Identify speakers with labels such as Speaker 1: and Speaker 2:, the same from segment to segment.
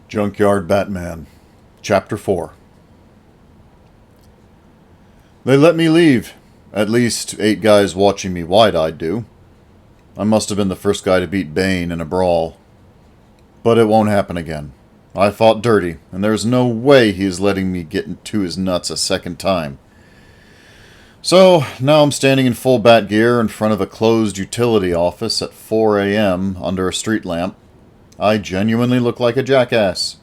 Speaker 1: Junkyard Batman, Chapter 4. They let me leave. At least 8 guys watching me wide-eyed do. I must have been the first guy to beat Bane in a brawl. But it won't happen again. I fought dirty, and there's no way he is letting me get into his nuts a second time. So, now I'm standing in full bat gear in front of a closed utility office at 4 a.m. under a street lamp. I genuinely look like a jackass.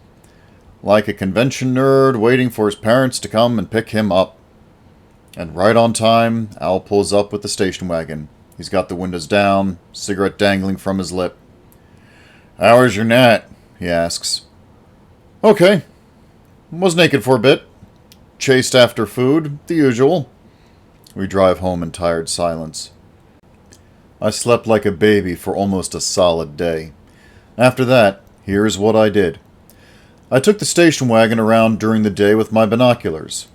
Speaker 1: Like a convention nerd waiting for his parents to come and pick him up. And right on time, Al pulls up with the station wagon. He's got the windows down, cigarette dangling from his lip. "How was your night?" he asks. "Okay. Was naked for a bit. Chased after food, the usual." We drive home in tired silence. I slept like a baby for almost a solid day. After that, here's what I did. I took the station wagon around during the day with my binoculars.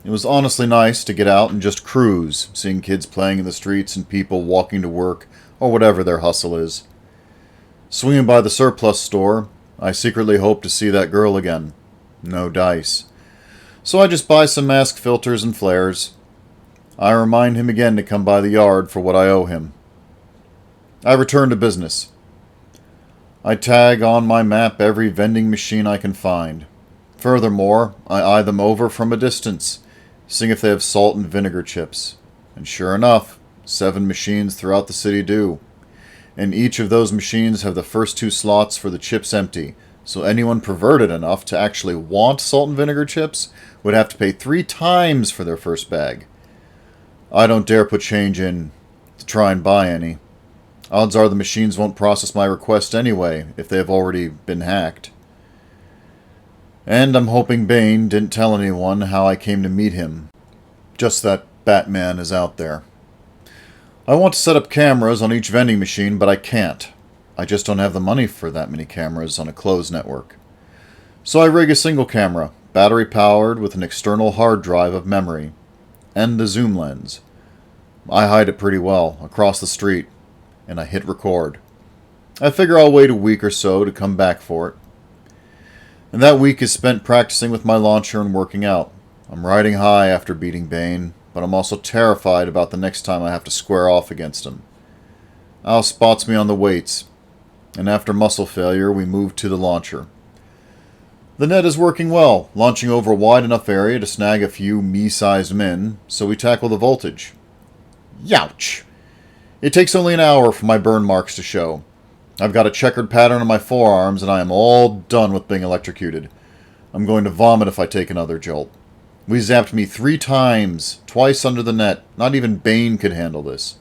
Speaker 1: It was honestly nice to get out and just cruise, seeing kids playing in the streets and people walking to work or whatever their hustle is. Swinging by the surplus store, I secretly hope to see that girl again. No dice. So I just buy some mask filters and flares. I remind him again to come by the yard for what I owe him. I return to business. I tag on my map every vending machine I can find. Furthermore, I eye them over from a distance, seeing if they have salt and vinegar chips. And sure enough, 7 machines throughout the city do. And each of those machines have the first 2 slots for the chips empty, so anyone perverted enough to actually want salt and vinegar chips would have to pay 3 times for their first bag. I don't dare put change in to try and buy any. Odds are the machines won't process my request anyway, if they have already been hacked. And I'm hoping Bane didn't tell anyone how I came to meet him. Just that Batman is out there. I want to set up cameras on each vending machine, but I can't. I just don't have the money for that many cameras on a closed network. So I rig a single camera, battery-powered with an external hard drive of memory, and the zoom lens. I hide it pretty well, across the street, and I hit record. I figure I'll wait a week or so to come back for it. And that week is spent practicing with my launcher and working out. I'm riding high after beating Bane, but I'm also terrified about the next time I have to square off against him. Al spots me on the weights, and after muscle failure, we move to the launcher. The net is working well, launching over a wide enough area to snag a few me-sized men, so we tackle the voltage. Youch! It takes only an hour for my burn marks to show. I've got a checkered pattern on my forearms, and I am all done with being electrocuted. I'm going to vomit if I take another jolt. We zapped me 3 times, twice under the net. Not even Bane could handle this.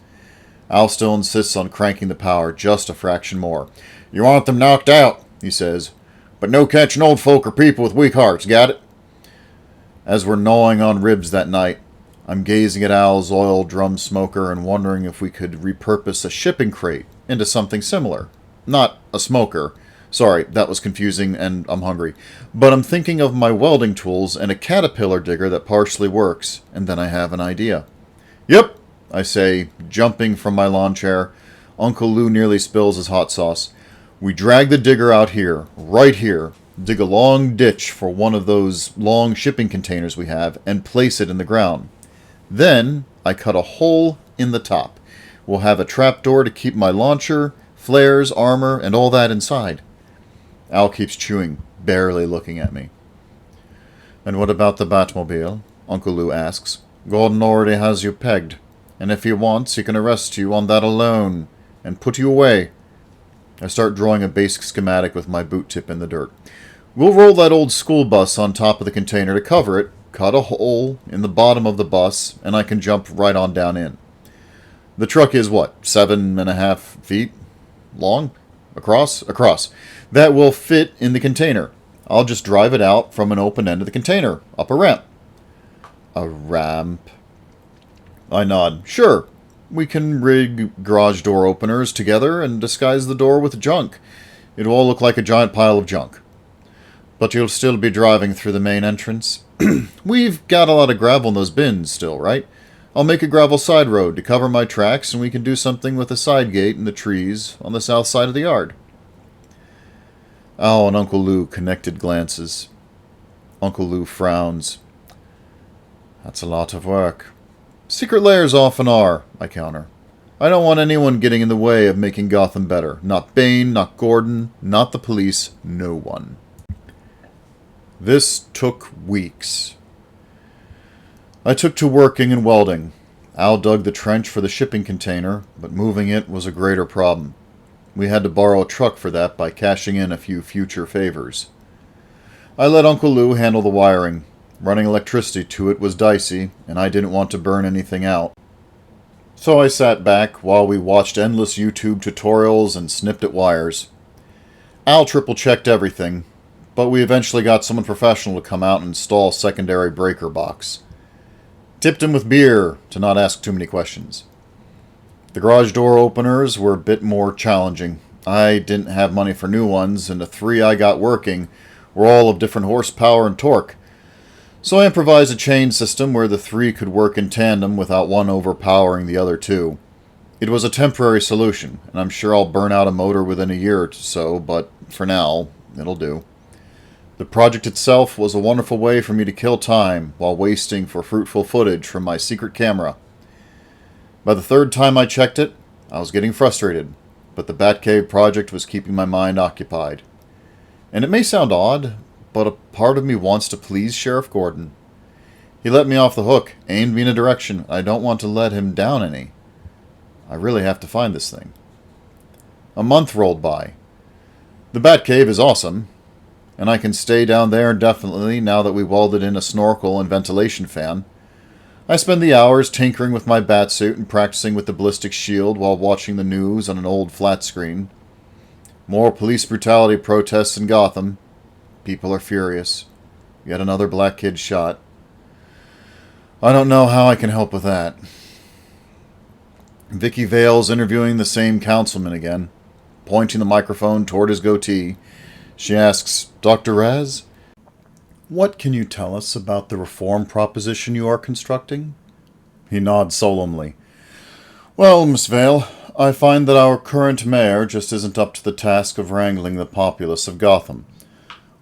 Speaker 1: Al still insists on cranking the power just a fraction more. "You want them knocked out," he says. "But no catching old folk or people with weak hearts, got it?" As we're gnawing on ribs that night, I'm gazing at Al's oil drum smoker and wondering if we could repurpose a shipping crate into something similar. Not a smoker. Sorry, that was confusing and I'm hungry. But I'm thinking of my welding tools and a caterpillar digger that partially works, and then I have an idea. "Yep," I say, jumping from my lawn chair. Uncle Lou nearly spills his hot sauce. We drag the digger out here, right here, dig a long ditch for one of those long shipping containers we have, and place it in the ground. Then I cut a hole in the top. We'll have a trapdoor to keep my launcher, flares, armor, and all that inside. Al keeps chewing, barely looking at me. "And what about the Batmobile?" Uncle Lou asks. "Gordon already has you pegged, and if he wants, he can arrest you on that alone and put you away." I start drawing a basic schematic with my boot tip in the dirt. We'll roll that old school bus on top of the container to cover it, cut a hole in the bottom of the bus, and I can jump right on down in. The truck is, 7.5 feet long? Across? That will fit in the container. I'll just drive it out from an open end of the container, up a ramp. A ramp? I nod. Sure. We can rig garage door openers together and disguise the door with junk. It will all look like a giant pile of junk. But you'll still be driving through the main entrance. We've got a lot of gravel in those bins still, right? I'll make a gravel side road to cover my tracks, and we can do something with a side gate in the trees on the south side of the yard. Al and Uncle Lou connected glances. Uncle Lou frowns. That's a lot of work. Secret layers often are, I counter. I don't want anyone getting in the way of making Gotham better. Not Bane, not Gordon, not the police, no one. This took weeks. I took to working and welding. Al dug the trench for the shipping container, but moving it was a greater problem. We had to borrow a truck for that by cashing in a few future favors. I let Uncle Lou handle the wiring. Running electricity to it was dicey, and I didn't want to burn anything out. So I sat back while we watched endless YouTube tutorials and snipped at wires. Al triple-checked everything, but we eventually got someone professional to come out and install a secondary breaker box. Tipped him with beer to not ask too many questions. The garage door openers were a bit more challenging. I didn't have money for new ones, and the three I got working were all of different horsepower and torque. So I improvised a chain system where the three could work in tandem without one overpowering the other two. It was a temporary solution, and I'm sure I'll burn out a motor within a year or so, but for now, it'll do. The project itself was a wonderful way for me to kill time while wasting for fruitful footage from my secret camera. By the third time I checked it, I was getting frustrated, but the Batcave project was keeping my mind occupied. And it may sound odd, but a part of me wants to please Sheriff Gordon. He let me off the hook, aimed me in a direction. I don't want to let him down any. I really have to find this thing. A month rolled by. The Batcave is awesome, and I can stay down there indefinitely now that we welded in a snorkel and ventilation fan. I spend the hours tinkering with my batsuit and practicing with the ballistic shield while watching the news on an old flat screen. More police brutality protests in Gotham. People are furious. Yet another black kid shot. I don't know how I can help with that. Vicky Vale's interviewing the same councilman again, pointing the microphone toward his goatee. She asks, Dr. Raz, what can you tell us about the reform proposition you are constructing? He nods solemnly. Well, Miss Vale, I find that our current mayor just isn't up to the task of wrangling the populace of Gotham,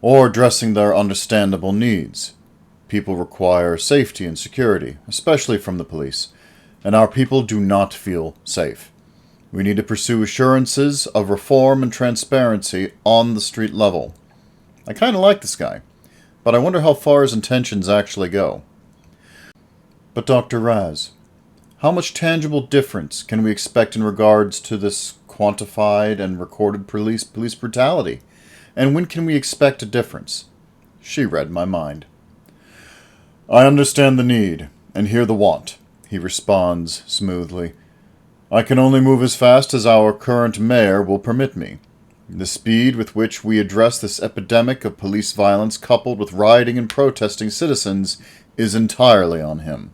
Speaker 1: or addressing their understandable needs. People require safety and security, especially from the police, and our people do not feel safe. We need to pursue assurances of reform and transparency on the street level. I kind of like this guy, but I wonder how far his intentions actually go. But Dr. Raz, how much tangible difference can we expect in regards to this quantified and recorded police brutality? And when can we expect a difference? She read my mind. I understand the need, and hear the want, he responds smoothly. I can only move as fast as our current mayor will permit me. The speed with which we address this epidemic of police violence coupled with rioting and protesting citizens is entirely on him.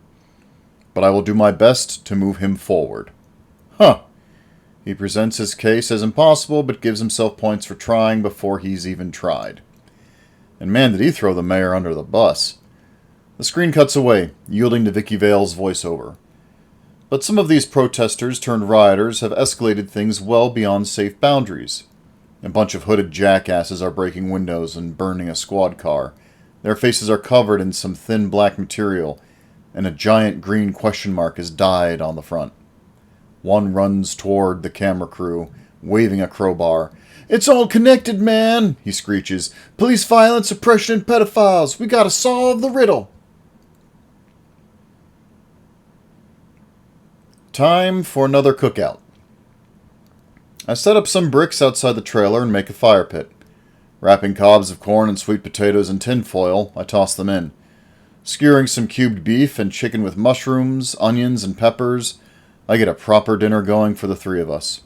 Speaker 1: But I will do my best to move him forward. Huh. He presents his case as impossible, but gives himself points for trying before he's even tried. And man, did he throw the mayor under the bus. The screen cuts away, yielding to Vicky Vale's voiceover. But some of these protesters turned rioters have escalated things well beyond safe boundaries. A bunch of hooded jackasses are breaking windows and burning a squad car. Their faces are covered in some thin black material, and a giant green question mark is dyed on the front. One runs toward the camera crew, waving a crowbar. It's all connected, man, he screeches. Police violence, oppression, and pedophiles. We gotta solve the riddle. Time for another cookout. I set up some bricks outside the trailer and make a fire pit. Wrapping cobs of corn and sweet potatoes in tinfoil, I toss them in. Skewering some cubed beef and chicken with mushrooms, onions, and peppers, I get a proper dinner going for the three of us.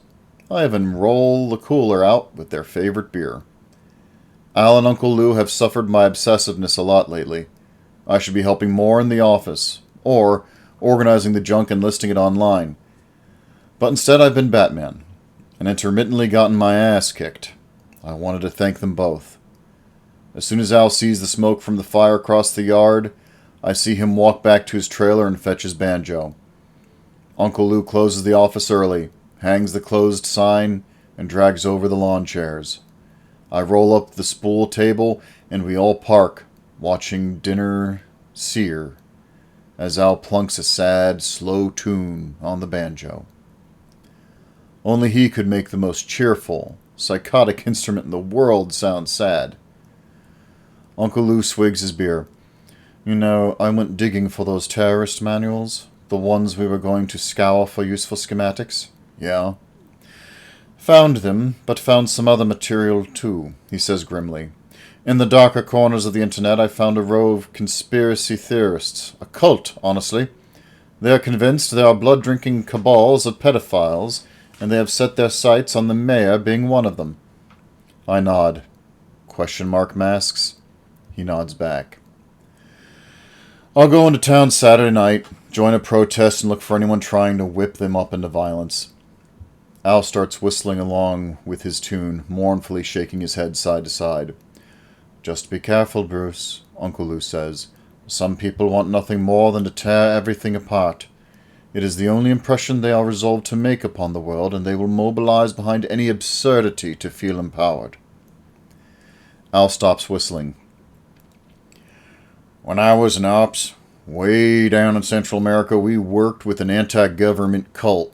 Speaker 1: I even roll the cooler out with their favorite beer. Al and Uncle Lou have suffered my obsessiveness a lot lately. I should be helping more in the office, or organizing the junk and listing it online. But instead I've been Batman, and intermittently gotten my ass kicked. I wanted to thank them both. As soon as Al sees the smoke from the fire across the yard, I see him walk back to his trailer and fetch his banjo. Uncle Lou closes the office early, hangs the closed sign, and drags over the lawn chairs. I roll up the spool table, and we all park, watching dinner sear, as Al plunks a sad, slow tune on the banjo. Only he could make the most cheerful, psychotic instrument in the world sound sad. Uncle Lou swigs his beer. You know, I went digging for those terrorist manuals, the ones we were going to scour for useful schematics. Yeah. Found them, but found some other material too, he says grimly. In the darker corners of the internet, I found a row of conspiracy theorists. A cult, honestly. They are convinced there are blood-drinking cabals of pedophiles, and they have set their sights on the mayor being one of them. I nod. Question mark masks? He nods back. I'll go into town Saturday night, join a protest, and look for anyone trying to whip them up into violence. Al starts whistling along with his tune, mournfully shaking his head side to side. Just be careful, Bruce, Uncle Lou says. Some people want nothing more than to tear everything apart. It is the only impression they are resolved to make upon the world, and they will mobilize behind any absurdity to feel empowered. Al stops whistling. When I was in ops, way down in Central America, we worked with an anti-government cult.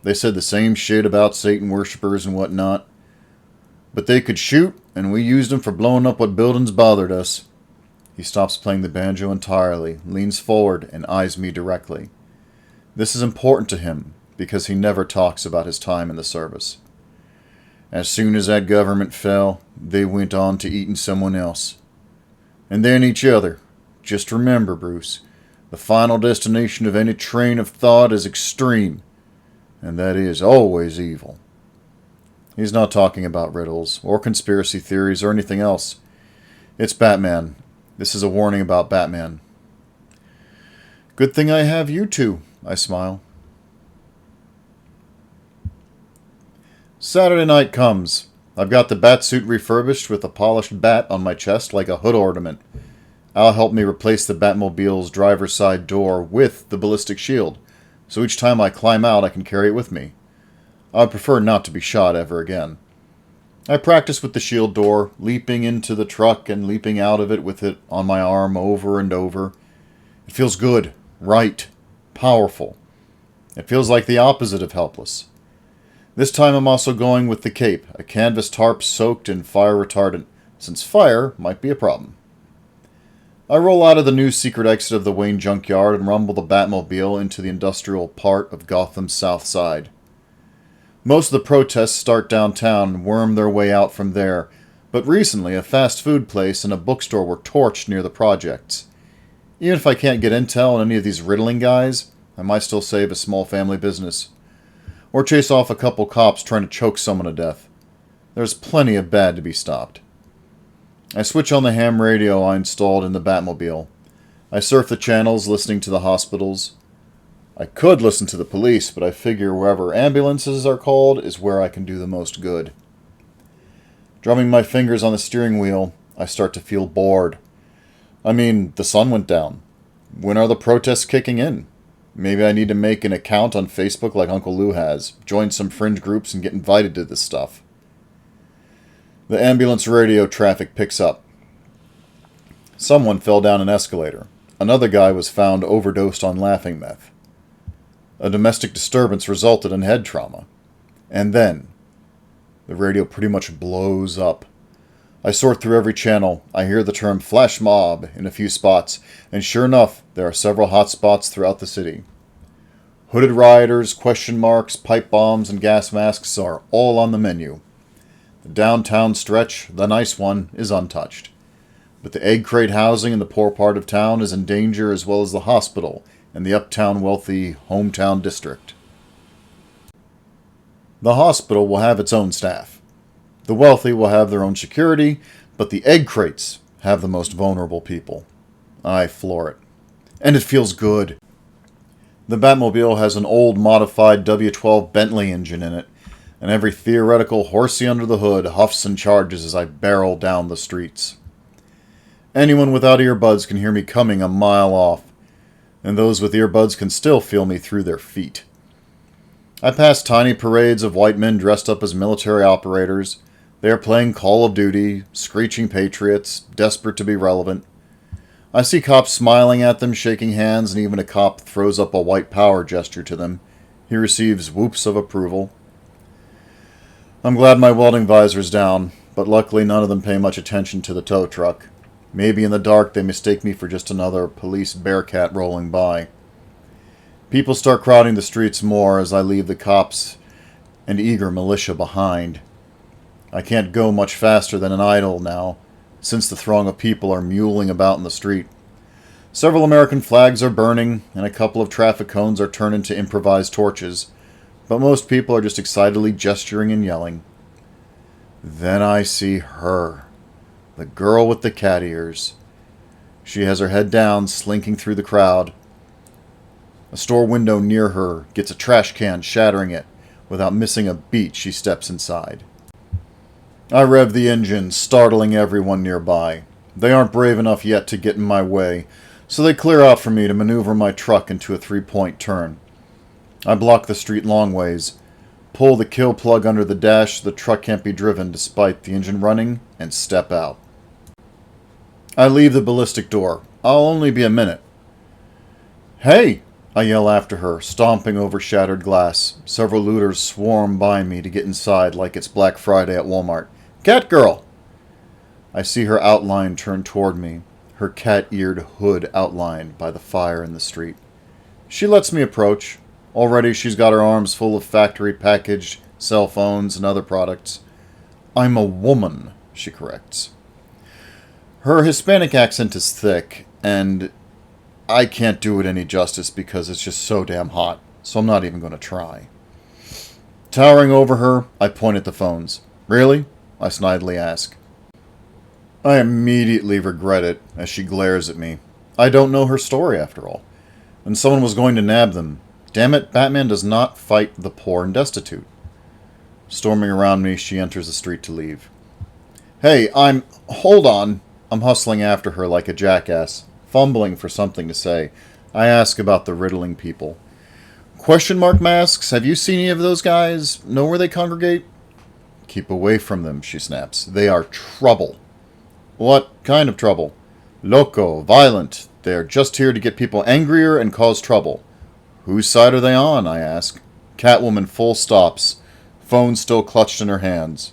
Speaker 1: They said the same shit about Satan worshippers and whatnot. But they could shoot, and we used them for blowing up what buildings bothered us. He stops playing the banjo entirely, leans forward, and eyes me directly. This is important to him, because he never talks about his time in the service. As soon as that government fell, they went on to eating someone else. And then each other. Just remember, Bruce, the final destination of any train of thought is extreme, and that is always evil. He's not talking about riddles, or conspiracy theories, or anything else. It's Batman. This is a warning about Batman. Good thing I have you two, I smile. Saturday night comes. I've got the batsuit refurbished with a polished bat on my chest like a hood ornament. Al helped me replace the Batmobile's driver's side door with the ballistic shield, so each time I climb out I can carry it with me. I would prefer not to be shot ever again. I practice with the shield door, leaping into the truck and leaping out of it with it on my arm over and over. It feels good, right, powerful. It feels like the opposite of helpless. This time I'm also going with the cape, a canvas tarp soaked in fire retardant, since fire might be a problem. I roll out of the new secret exit of the Wayne Junkyard and rumble the Batmobile into the industrial part of Gotham's south side. Most of the protests start downtown and worm their way out from there, but recently a fast food place and a bookstore were torched near the projects. Even if I can't get intel on any of these riddling guys, I might still save a small family business. Or chase off a couple cops trying to choke someone to death. There's plenty of bad to be stopped. I switch on the ham radio I installed in the Batmobile. I surf the channels listening to the hospitals. I could listen to the police, but I figure wherever ambulances are called is where I can do the most good. Drumming my fingers on the steering wheel, I start to feel bored. I mean, the sun went down. When are the protests kicking in? Maybe I need to make an account on Facebook like Uncle Lou has, join some fringe groups and get invited to this stuff. The ambulance radio traffic picks up. Someone fell down an escalator. Another guy was found overdosed on laughing meth. A domestic disturbance resulted in head trauma. And then, the radio pretty much blows up. I sort through every channel. I hear the term flash mob in a few spots, and sure enough, there are several hot spots throughout the city. Hooded rioters, question marks, pipe bombs, and gas masks are all on the menu. The downtown stretch, the nice one, is untouched. But the egg crate housing in the poor part of town is in danger, as well as the hospital and the uptown wealthy hometown district. The hospital will have its own staff. The wealthy will have their own security, but the egg crates have the most vulnerable people. I floor it. And it feels good. The Batmobile has an old modified W12 Bentley engine in it, and every theoretical horsey under the hood huffs and charges as I barrel down the streets. Anyone without earbuds can hear me coming a mile off, and those with earbuds can still feel me through their feet. I pass tiny parades of white men dressed up as military operators, They are playing Call of Duty, screeching patriots, desperate to be relevant. I see cops smiling at them, shaking hands, and even a cop throws up a white power gesture to them. He receives whoops of approval. I'm glad my welding visor's down, but luckily none of them pay much attention to the tow truck. Maybe in the dark they mistake me for just another police bearcat rolling by. People start crowding the streets more as I leave the cops and eager militia behind. I can't go much faster than an idle now, since the throng of people are muling about in the street. Several American flags are burning, and a couple of traffic cones are turned into improvised torches, but most people are just excitedly gesturing and yelling. Then I see her, the girl with the cat ears. She has her head down, slinking through the crowd. A store window near her gets a trash can, shattering it. Without missing a beat, she steps inside. I rev the engine, startling everyone nearby. They aren't brave enough yet to get in my way, so they clear out for me to maneuver my truck into a three-point turn. I block the street long ways, pull the kill plug under the dash so the truck can't be driven despite the engine running, and step out. I leave the ballistic door. I'll only be a minute. Hey! I yell after her, stomping over shattered glass. Several looters swarm by me to get inside like it's Black Friday at Walmart. Cat girl! I see her outline turn toward me, her cat-eared hood outlined by the fire in the street. She lets me approach. Already she's got her arms full of factory-packaged cell phones and other products. I'm a woman, she corrects. Her Hispanic accent is thick, and I can't do it any justice because it's just so damn hot, so I'm not even going to try. Towering over her, I point at the phones. Really? I snidely ask. I immediately regret it as she glares at me. I don't know her story, after all. And someone was going to nab them. Damn it, Batman does not fight the poor and destitute. Storming around me, she enters the street to leave. Hey, Hold on. I'm hustling after her like a jackass, fumbling for something to say. I ask about the riddling people. Question mark masks? Have you seen any of those guys? Know where they congregate? Keep away from them, she snaps. They are trouble. What kind of trouble? Loco, violent. They are just here to get people angrier and cause trouble. Whose side are they on? I ask. Catwoman full stops, phone still clutched in her hands.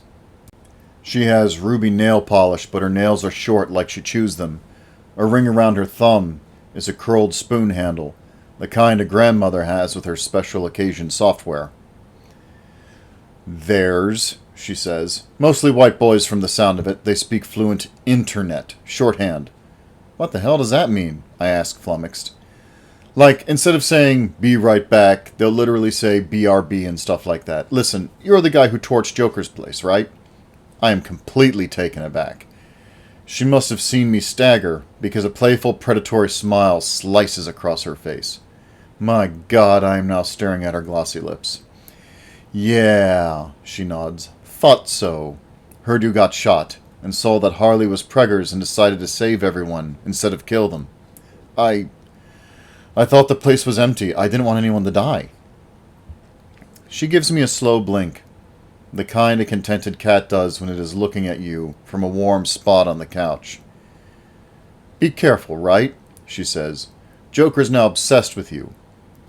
Speaker 1: She has ruby nail polish, but her nails are short like she chews them. A ring around her thumb is a curled spoon handle, the kind a grandmother has with her special occasion software. Theirs, she says. Mostly white boys from the sound of it. They speak fluent internet, shorthand. What the hell does that mean? I ask, flummoxed. Like, instead of saying, be right back, they'll literally say BRB and stuff like that. Listen, you're the guy who torched Joker's place, right? I am completely taken aback. She must have seen me stagger, because a playful, predatory smile slices across her face. My God, I am now staring at her glossy lips. Yeah, she nods. Thought so. Heard you got shot, and saw that Harley was preggers and decided to save everyone, instead of kill them. I thought the place was empty. I didn't want anyone to die. She gives me a slow blink. The kind a contented cat does when it is looking at you from a warm spot on the couch. Be careful, right? She says. Joker's now obsessed with you.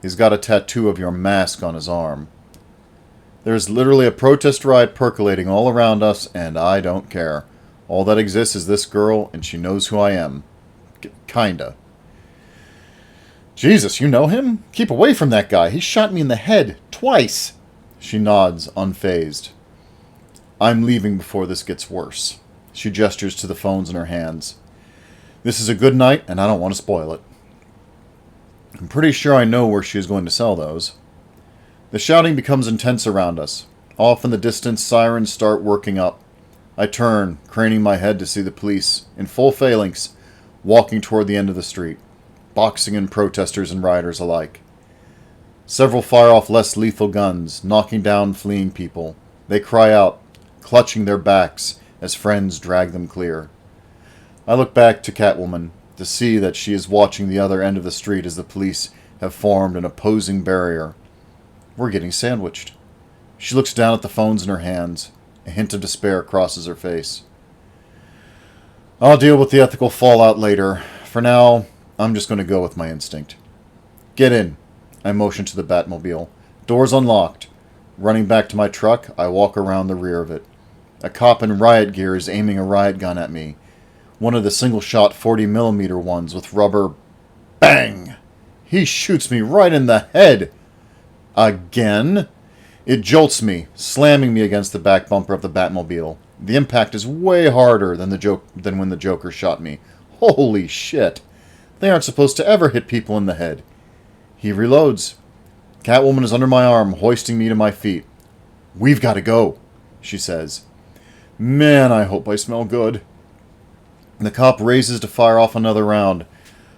Speaker 1: He's got a tattoo of your mask on his arm. There's literally a protest riot percolating all around us, and I don't care. All that exists is this girl, and she knows who I am. Kinda. Jesus, you know him? Keep away from that guy. He shot me in the head twice. She nods, unfazed. I'm leaving before this gets worse. She gestures to the phones in her hands. This is a good night, and I don't want to spoil it. I'm pretty sure I know where she is going to sell those. The shouting becomes intense around us. Off in the distance, sirens start working up. I turn, craning my head to see the police, in full phalanx, walking toward the end of the street, boxing in protesters and rioters alike. Several fire off less lethal guns, knocking down fleeing people. They cry out, clutching their backs as friends drag them clear. I look back to Catwoman to see that she is watching the other end of the street as the police have formed an opposing barrier. We're getting sandwiched. She looks down at the phones in her hands, A hint of despair crosses her face. I'll deal with the ethical fallout later. For now, I'm just going to go with my instinct. Get in. I motion to the Batmobile. Doors unlocked. Running back to my truck, I walk around the rear of it. A cop in riot gear is aiming a riot gun at me. One of the single-shot 40mm ones with rubber... Bang! He shoots me right in the head. Again? It jolts me, slamming me against the back bumper of the Batmobile. The impact is way harder than when the Joker shot me. Holy shit. They aren't supposed to ever hit people in the head. He reloads. Catwoman is under my arm, hoisting me to my feet. "We've got to go," she says. Man, I hope I smell good. The cop raises to fire off another round.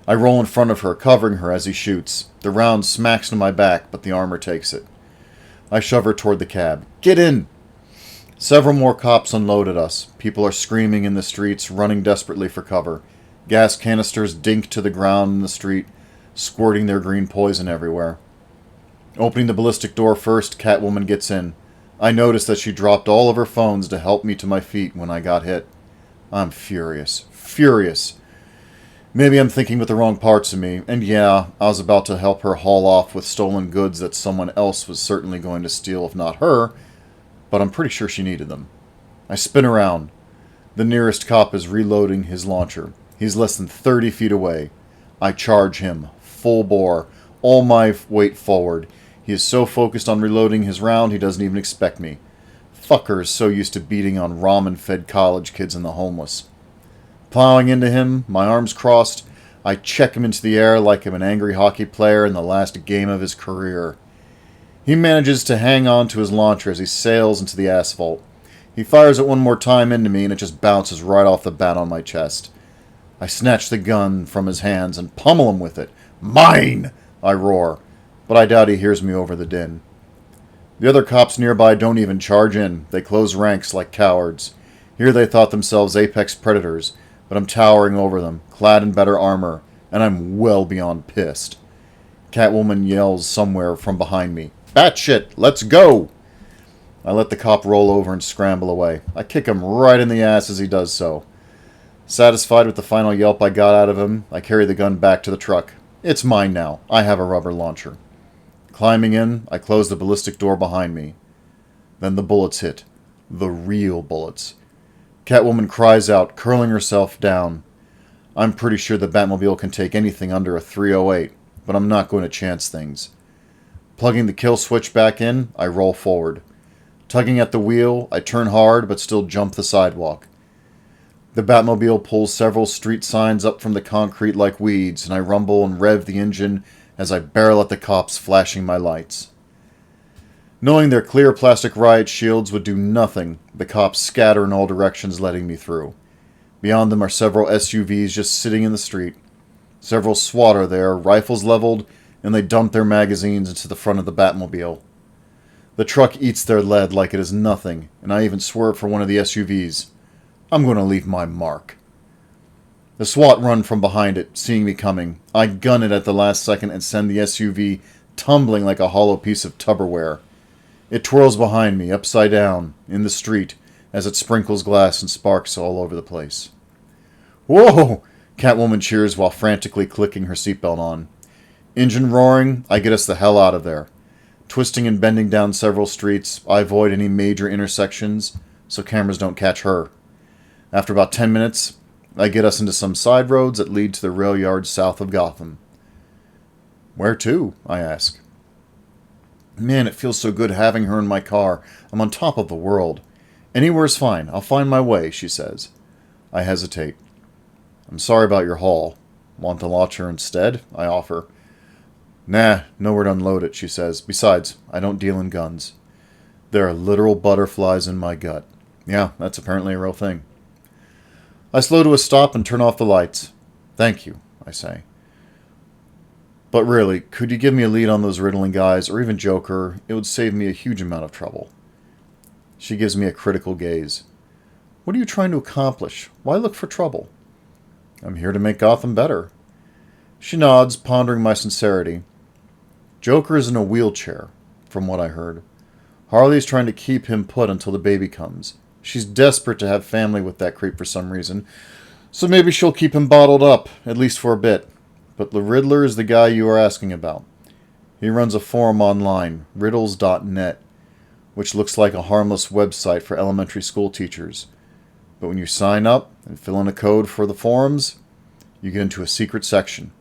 Speaker 1: I roll in front of her, covering her as he shoots. The round smacks into my back, but the armor takes it. I shove her toward the cab. "Get in!" Several more cops unload at us. People are screaming in the streets, running desperately for cover. Gas canisters dink to the ground in the street, squirting their green poison everywhere. Opening the ballistic door first, Catwoman gets in. I notice that she dropped all of her phones to help me to my feet when I got hit. I'm furious. Furious. Maybe I'm thinking with the wrong parts of me, and yeah, I was about to help her haul off with stolen goods that someone else was certainly going to steal, if not her, but I'm pretty sure she needed them. I spin around. The nearest cop is reloading his launcher. He's less than 30 feet away. I charge him, full bore, all my weight forward. He is so focused on reloading his round, he doesn't even expect me. Fucker is so used to beating on ramen-fed college kids and the homeless. Plowing into him, my arms crossed, I check him into the air like I'm an angry hockey player in the last game of his career. He manages to hang on to his launcher as he sails into the asphalt. He fires it one more time into me, and it just bounces right off the bat on my chest. I snatch the gun from his hands and pummel him with it. "Mine!" I roar, but I doubt he hears me over the din. The other cops nearby don't even charge in. They close ranks like cowards. Here they thought themselves apex predators, but I'm towering over them, clad in better armor, and I'm well beyond pissed. Catwoman yells somewhere from behind me. "Batshit, let's go!" I let the cop roll over and scramble away. I kick him right in the ass as he does so. Satisfied with the final yelp I got out of him, I carry the gun back to the truck. It's mine now. I have a rubber launcher. Climbing in, I close the ballistic door behind me. Then the bullets hit. The real bullets. Catwoman cries out, curling herself down. I'm pretty sure the Batmobile can take anything under a 308, but I'm not going to chance things. Plugging the kill switch back in, I roll forward. Tugging at the wheel, I turn hard but still jump the sidewalk. The Batmobile pulls several street signs up from the concrete like weeds, and I rumble and rev the engine as I barrel at the cops, flashing my lights. Knowing their clear plastic riot shields would do nothing, the cops scatter in all directions, letting me through. Beyond them are several SUVs just sitting in the street. Several SWAT are there, rifles leveled, and they dump their magazines into the front of the Batmobile. The truck eats their lead like it is nothing, and I even swerve for one of the SUVs. I'm going to leave my mark. The SWAT run from behind it, seeing me coming. I gun it at the last second and send the SUV tumbling like a hollow piece of Tupperware. It twirls behind me, upside down, in the street, as it sprinkles glass and sparks all over the place. "Whoa!" Catwoman cheers while frantically clicking her seatbelt on. Engine roaring, I get us the hell out of there. Twisting and bending down several streets, I avoid any major intersections, so cameras don't catch her. After about 10 minutes, I get us into some side roads that lead to the rail yard south of Gotham. "Where to?" I ask. Man, it feels so good having her in my car. I'm on top of the world. "Anywhere's fine. I'll find my way," she says. I hesitate. "I'm sorry about your haul. Want the launcher instead?" I offer. "Nah, nowhere to unload it," she says. "Besides, I don't deal in guns." There are literal butterflies in my gut. Yeah, that's apparently a real thing. I slow to a stop and turn off the lights. "Thank you," I say. "But really, could you give me a lead on those Riddling guys, or even Joker? It would save me a huge amount of trouble." She gives me a critical gaze. "What are you trying to accomplish? Why look for trouble?" "I'm here to make Gotham better." She nods, pondering my sincerity. "Joker is in a wheelchair, from what I heard." Harley's trying to keep him put until the baby comes. She's desperate to have family with that creep for some reason, so maybe she'll keep him bottled up, at least for a bit. But the Riddler is the guy you are asking about. He runs a forum online, riddles.net, which looks like a harmless website for elementary school teachers. But when you sign up and fill in a code for the forums, you get into a secret section.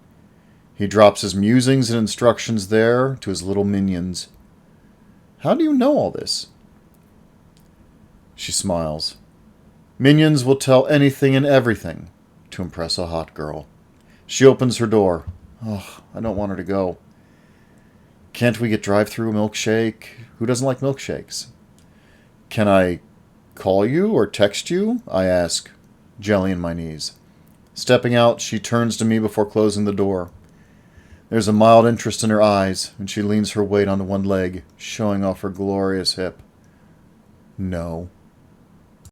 Speaker 1: He drops his musings and instructions there to his little minions. How do you know all this? She smiles. Minions will tell anything and everything to impress a hot girl. She opens her door. Oh, I don't want her to go. Can't we get drive-through milkshake? Who doesn't like milkshakes? Can I call you or text you? I ask, jelly in my knees. Stepping out, she turns to me before closing the door. There's a mild interest in her eyes, and she leans her weight onto one leg, showing off her glorious hip. No.